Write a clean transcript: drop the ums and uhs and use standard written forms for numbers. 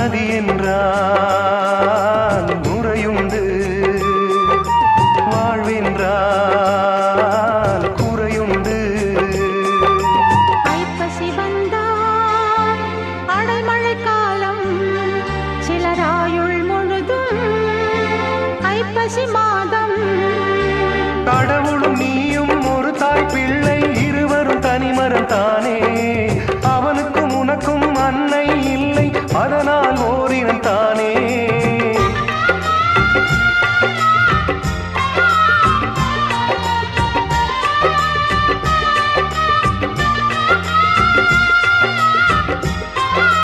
நதி என்றால் முறையுண்டு, வாழ்வென்றால் குறையுண்டு. ஐப்பசி வந்தால் அடைமழை காலம், சிலராயுள் முழுதும் ஐப்பசி மாதம். கடவுளும் நீயும் ஒரு தாய் பிள்ளை, இருவரும் தனிமரம் தானே.